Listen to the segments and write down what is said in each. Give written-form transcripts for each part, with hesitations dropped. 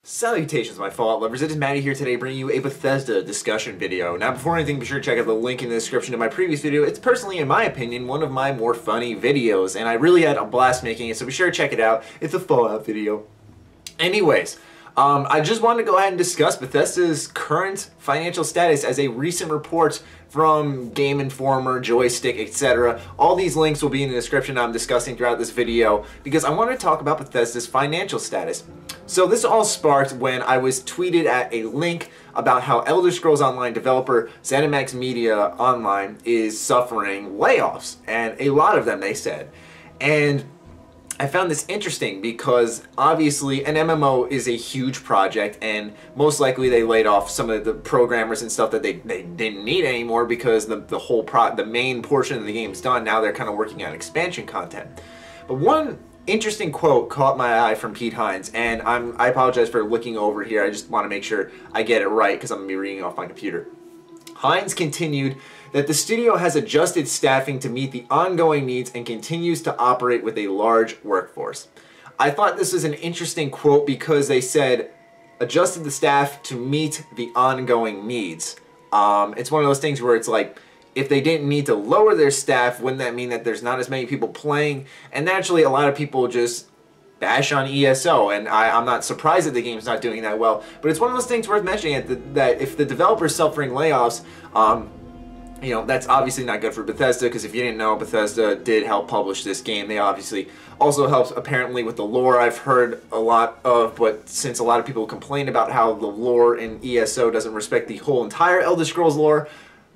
Salutations, my Fallout lovers. It is Maddie here today bringing you a Bethesda discussion video. Now, before anything, be sure to check out the link in the description to my previous video. It's personally, in my opinion, one of my more funny videos, and I really had a blast making it, so be sure to check it out. It's a Fallout video. Anyways, I just wanted to go ahead and discuss Bethesda's current financial status as a recent report from Game Informer, Joystick, etc. All these links will be in the description I'm discussing throughout this video because I want to talk about Bethesda's financial status. So this all sparked when I was tweeted at a link about how Elder Scrolls Online developer ZeniMax Media Online is suffering layoffs, and a lot of them, they said. And I found this interesting because obviously an MMO is a huge project, and most likely they laid off some of the programmers and stuff that they didn't need anymore because the main portion of the game is done. Now they're kind of working on expansion content. But one interesting quote caught my eye from Pete Hines, and I apologize for looking over here. I just want to make sure I get it right because I'm going to be reading off my computer. Hines continued that the studio has adjusted staffing to meet the ongoing needs and continues to operate with a large workforce. I thought this was an interesting quote because they said adjusted the staff to meet the ongoing needs. It's one of those things where it's like, if they didn't need to lower their staff, wouldn't that mean that there's not as many people playing? And naturally, a lot of people just bash on ESO, and I'm not surprised that the game's not doing that well. But it's one of those things worth mentioning that if the developer's suffering layoffs, you know, that's obviously not good for Bethesda, because if you didn't know, Bethesda did help publish this game. They obviously also helped apparently with the lore I've heard a lot of, but since a lot of people complain about how the lore in ESO doesn't respect the whole entire Elder Scrolls lore,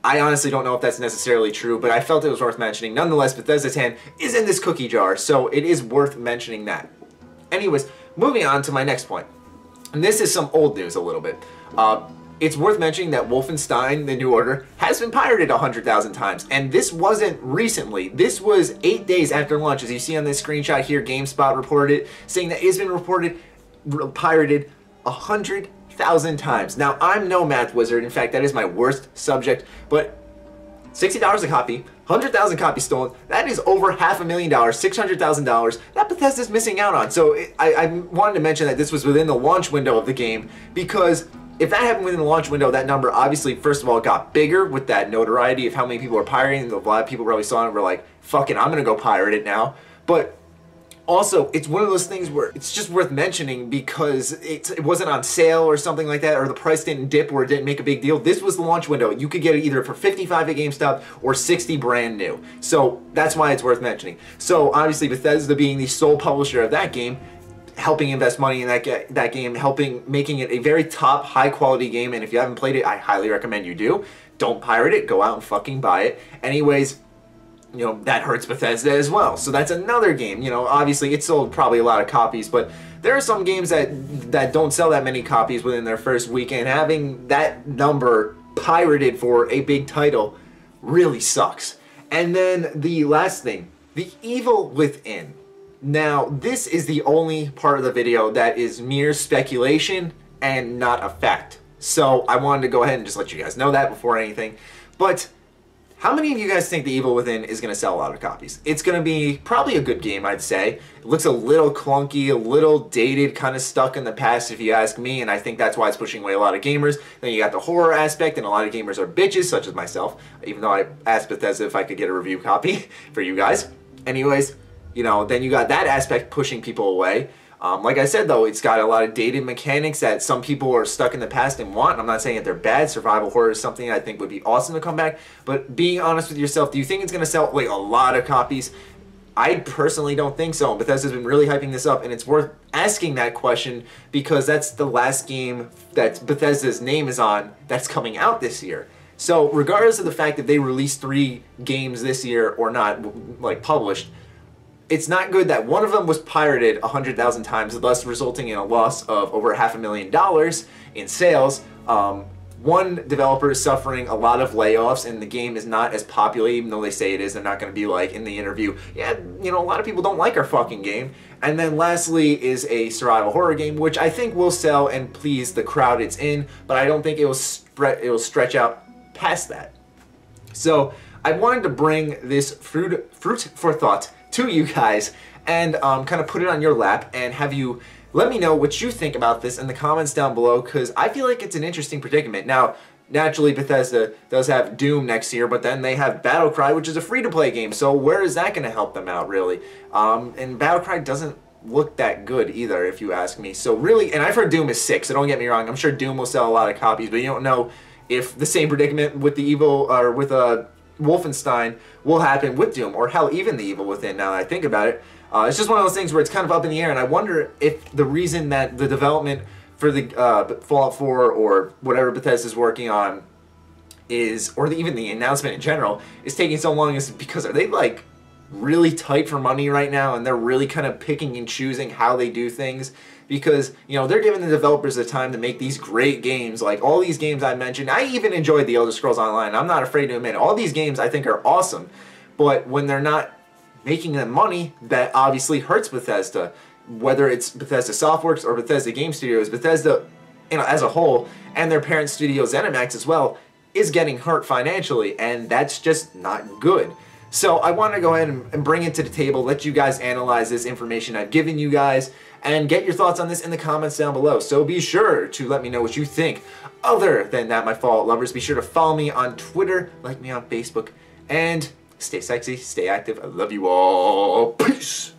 I honestly don't know if that's necessarily true, but I felt it was worth mentioning. Nonetheless, Bethesda's hand is in this cookie jar, so it is worth mentioning that. Anyways, moving on to my next point. And this is some old news a little bit. It's worth mentioning that Wolfenstein: The New Order has been pirated 100,000 times, and this wasn't recently. This was 8 days after launch. As you see on this screenshot here, GameSpot reported it, saying that it's been pirated 100,000 times. Now, I'm no math wizard. In fact, that is my worst subject, but $60 a copy, 100,000 copies stolen, that is over $500,000, $600,000 that Bethesda's missing out on. So I wanted to mention that this was within the launch window of the game, because if that happened within the launch window, that number obviously, first of all, got bigger with that notoriety of how many people are pirating. A lot of people probably saw it and were like, fuck it, I'm gonna go pirate it now. But also, it's one of those things where it's just worth mentioning because it wasn't on sale or something like that, or the price didn't dip or it didn't make a big deal. This was the launch window. You could get it either for $55 at GameStop or $60 brand new. So that's why it's worth mentioning. So obviously, Bethesda being the sole publisher of that game, helping invest money in that game, making it a very top, high-quality game, and if you haven't played it, I highly recommend you do. Don't pirate it. Go out and fucking buy it. Anyways, you know, that hurts Bethesda as well. So that's another game. You know, obviously it sold probably a lot of copies, but there are some games that don't sell that many copies within their first week, and having that number pirated for a big title really sucks. And then the last thing, the evil within. Now, this is the only part of the video that is mere speculation and not a fact. So I wanted to go ahead and just let you guys know that before anything. But how many of you guys think The Evil Within is going to sell a lot of copies? It's going to be probably a good game, I'd say. It looks a little clunky, a little dated, kind of stuck in the past if you ask me, and I think that's why it's pushing away a lot of gamers. Then you got the horror aspect, and a lot of gamers are bitches, such as myself, even though I asked Bethesda if I could get a review copy for you guys. Anyways, you know, then you got that aspect pushing people away. Like I said, though, it's got a lot of dated mechanics that some people are stuck in the past and want. I'm not saying that they're bad. Survival horror is something I think would be awesome to come back. But being honest with yourself, do you think it's going to sell like a lot of copies? I personally don't think so. Bethesda's been really hyping this up, and it's worth asking that question because that's the last game that Bethesda's name is on that's coming out this year. So regardless of the fact that they released 3 games this year or not, like published, it's not good that one of them was pirated 100,000 times, thus resulting in a loss of over $500,000 in sales. One developer is suffering a lot of layoffs, and the game is not as popular, even though they say it is. They're not going to be like in the interview, yeah, you know, a lot of people don't like our fucking game. And then lastly is a survival horror game, which I think will sell and please the crowd it's in, but I don't think it will stretch out past that. So I wanted to bring this fruit for thought to you guys and kind of put it on your lap and have you Let me know what you think about this in the comments down below, because I feel like it's an interesting predicament. Now, naturally, Bethesda does have Doom next year, but then they have Battlecry, which is a free-to-play game, so where is that going to help them out, really? And Battlecry doesn't look that good either, if you ask me. So really, and I've heard Doom is sick, so don't get me wrong, I'm sure Doom will sell a lot of copies, but you don't know if the same predicament with the Evil, or with Wolfenstein will happen with Doom, or hell, even the Evil Within, now that I think about it. It's just one of those things where it's kind of up in the air, and I wonder if the reason that the development for the Fallout 4 or whatever Bethesda's working on is, or even the announcement in general, is taking so long is because are they like really tight for money right now, and they're really kind of picking and choosing how they do things, because, you know, they're giving the developers the time to make these great games, like all these games I mentioned. I even enjoyed the Elder Scrolls Online. I'm not afraid to admit, all these games I think are awesome, but when they're not making them money, that obviously hurts Bethesda. Whether it's Bethesda Softworks or Bethesda Game Studios, Bethesda, you know, as a whole, and their parent studio ZeniMax as well, is getting hurt financially, and that's just not good. So I want to go ahead and bring it to the table, let you guys analyze this information I've given you guys, and get your thoughts on this in the comments down below. So be sure to let me know what you think. Other than that, my Fallout lovers, be sure to follow me on Twitter, like me on Facebook, and stay sexy, stay active. I love you all. Peace!